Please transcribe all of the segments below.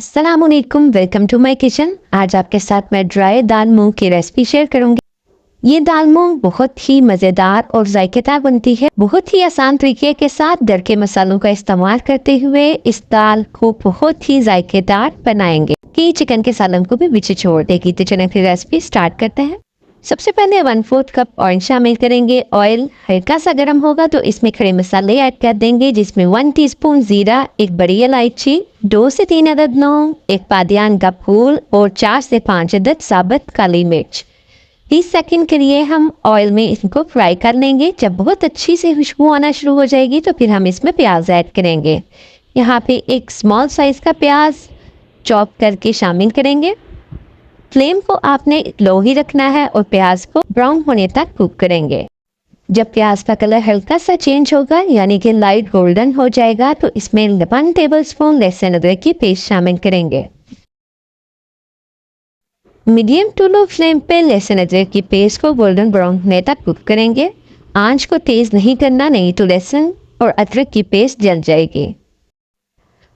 अस्सलामुअलैकुम, welcome to my kitchen. आज आपके साथ मैं ड्राई दाल मूंग की रेसिपी शेयर करूंगी। ये दाल मूंग बहुत ही मज़ेदार और जायकेदार बनती है। बहुत ही आसान तरीके के साथ घर के मसालों का इस्तेमाल करते हुए इस दाल को बहुत ही जायकेदार बनाएंगे कि चिकन के सालन को भी पीछे छोड़ देगी। तो चलिए फिर रेसिपी स्टार्ट करते हैं। सबसे पहले 1/4 कप ऑयल शामिल करेंगे। ऑयल हल्का सा गर्म होगा तो इसमें खड़े मसाले ऐड कर देंगे, जिसमें 1 टीस्पून जीरा, एक बड़ी इलायची, 2 से 3 अदद लौंग, एक पादियान का फूल और 4 से 5 अदद साबुत काली मिर्च। 30 सेकंड के लिए हम ऑयल में इनको फ्राई कर लेंगे। जब बहुत अच्छी से खुशबू आना शुरू हो जाएगी तो फिर हम इसमें प्याज ऐड करेंगे। यहाँ पे एक स्मॉल साइज़ का प्याज चॉप करके शामिल करेंगे। फ्लेम को आपने लो ही रखना है और प्याज को ब्राउन होने तक कुक करेंगे। जब प्याज का कलर हल्का सा चेंज होगा यानी कि लाइट गोल्डन हो जाएगा तो इसमें 1 टेबलस्पून लहसुन अदरक की पेस्ट शामिल करेंगे। मीडियम टू लो फ्लेम पे लहसुन अदरक की पेस्ट को गोल्डन ब्राउन होने तक कुक करेंगे। आंच को तेज नहीं करना, नहीं तो लहसुन और अदरक की पेस्ट जल जाएगी।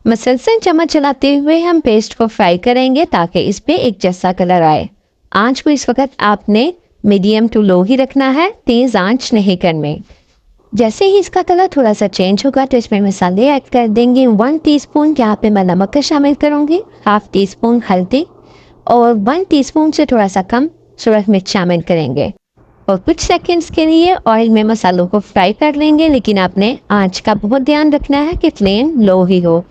मसलसल चम्मच चलाते हुए हम पेस्ट को फ्राई करेंगे ताकि इस पे एक जैसा कलर आए। आंच को इस वक्त आपने मीडियम टू लो ही रखना है, तेज़ आंच नहीं करनी। जैसे ही इसका कलर थोड़ा सा चेंज होगा तो इसमें मसाले ऐड कर देंगे। 1 टीस्पून यहाँ पे मैं नमक शामिल करूँगी, 1/2 टीस्पून हल्दी और 1 टीस्पून से थोड़ा सा कम सूरज मिर्च शामिल करेंगे। और कुछ सेकंड्स के लिए ऑयल में मसालों को फ्राई कर लेंगे, लेकिन आपने आंच का बहुत ध्यान रखना है कि फ्लेम लो ही हो।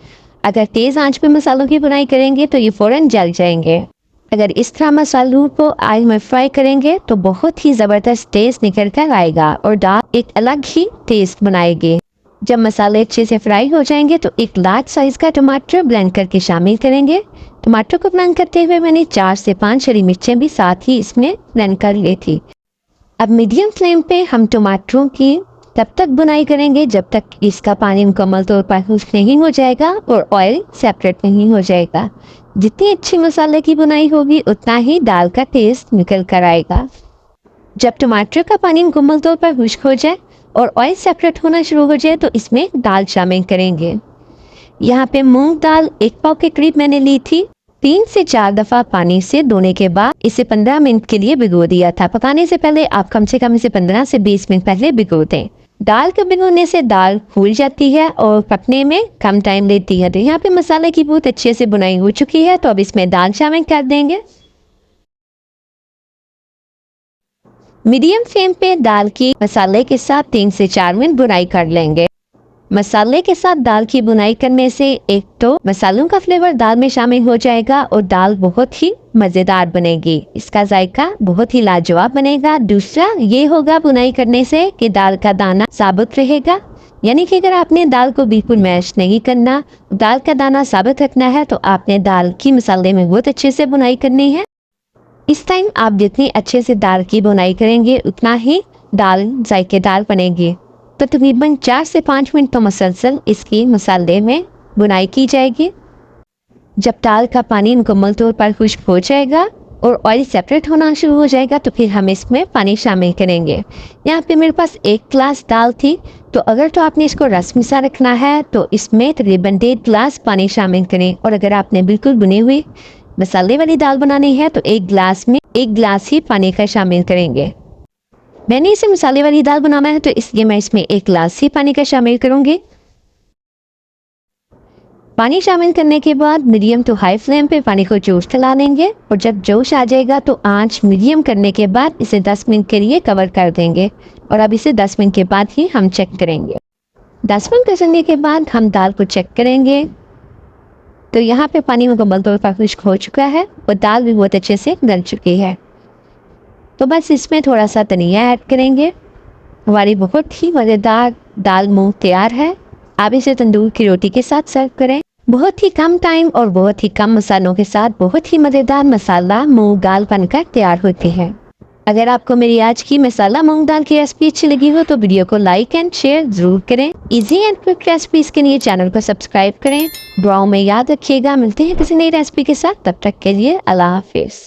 अगर तेज़ आंच पे मसालों की बुनाई करेंगे तो ये फ़ौरन जल जाएंगे। अगर इस तरह मसालों को ऑयल में फ्राई करेंगे तो बहुत ही ज़बरदस्त टेस्ट निकल कर आएगा और दाल एक अलग ही टेस्ट बनाएगी। जब मसाले अच्छे से फ्राई हो जाएंगे तो एक लार्ज साइज़ का टमाटर ब्लेंड करके शामिल करेंगे। टमाटर को ब्लेंड करते हुए मैंने 4 से 5 हरी मिर्चें भी साथ ही इसमें ब्लेंड कर ली थी। अब मीडियम फ्लेम पे हम टमाटरों की तब तक बुनाई करेंगे जब तक इसका पानी मुकम्मल तौर पर खुश्क नहीं हो जाएगा और ऑयल सेपरेट नहीं हो जाएगा। जितनी अच्छी मसाले की बुनाई होगी उतना ही दाल का टेस्ट निकल कर आएगा। जब टमाटर का पानी मुकम्मल तौर पर खुश्क हो जाए और ऑयल सेपरेट होना शुरू हो जाए तो इसमें दाल शामिल करेंगे। यहाँ पे मूंग दाल 1 पाव के करीब मैंने ली थी। 3 से 4 दफ़ा पानी से धोने के बाद इसे 15 मिनट के लिए भिगो दिया था। पकाने से पहले आप कम से कम इसे 15 से 20 मिनट पहले भिगो दें। दाल को भिगोने से दाल फूल जाती है और पकने में कम टाइम लेती है। तो यहाँ पे मसाले की बहुत अच्छे से बुनाई हो चुकी है, तो अब इसमें दाल शामिल कर देंगे। मीडियम फ्लेम पे दाल की मसाले के साथ 3 से 4 मिनट बुनाई कर लेंगे। मसाले के साथ दाल की बुनाई करने से एक तो मसालों का फ्लेवर दाल में शामिल हो जाएगा और दाल बहुत ही मज़ेदार बनेगी। इसका जायका बहुत ही लाजवाब बनेगा। दूसरा ये होगा बुनाई करने से कि दाल का दाना साबुत रहेगा, यानी कि अगर आपने दाल को बिल्कुल मैश नहीं करना, दाल का दाना साबुत रखना है तो आपने दाल की मसाले में बहुत अच्छे से बुनाई करनी है। इस टाइम आप जितनी अच्छे से दाल की बुनाई करेंगे उतना ही दाल जायकेदार बनेगी। तो तकरीबन 4 से 5 मिनट तो मुसलसल इसकी मसाले में बुनाई की जाएगी। जब दाल का पानी मुकम्मल तौर पर खुश्क हो जाएगा और ऑयल सेपरेट होना शुरू हो जाएगा तो फिर हम इसमें पानी शामिल करेंगे। यहाँ पे मेरे पास 1 गिलास दाल थी, तो अगर तो आपने इसको रस मिसा रखना है तो इसमें तकरीबन 1.5 गिलास पानी शामिल करें, और अगर आपने बिल्कुल बुनी हुई मसाले वाली दाल बनानी है तो 1 गिलास में 1 गिलास ही पानी का शामिल करेंगे। मैंने इसे मसाले वाली दाल बनाना है तो इसलिए मैं इसमें 1 गिलास ही पानी का शामिल करूंगी। पानी शामिल करने के बाद मीडियम टू हाई फ्लेम पे पानी को जोश चला लेंगे और जब जोश आ जाएगा तो आंच मीडियम करने के बाद इसे 10 मिनट के लिए कवर कर देंगे। और अब इसे 10 मिनट के बाद ही हम चेक करेंगे। 10 मिनट गुजरने के बाद हम दाल को चेक करेंगे तो यहाँ पे पानी मुकम्मल तौर पर खुश्क हो चुका है और दाल भी बहुत अच्छे से गल चुकी है। तो बस इसमें थोड़ा सा धनिया ऐड करेंगे। हमारी बहुत ही मज़ेदार दाल मूंग तैयार है। आप इसे तंदूर की रोटी के साथ सर्व करें। बहुत ही कम टाइम और बहुत ही कम मसालों के साथ बहुत ही मज़ेदार मसाला मूंग दाल बनकर तैयार होती है। अगर आपको मेरी आज की मसाला मूंग दाल की रेसिपी अच्छी लगी हो तो वीडियो को लाइक एंड शेयर ज़रूर करें। इजी एंड क्विक रेसिपीज़ के लिए चैनल को सब्सक्राइब करें। दुआओं में याद रखिएगा। मिलते हैं किसी नई रेसिपी के साथ, तब तक के लिए अल्लाह हाफिज़।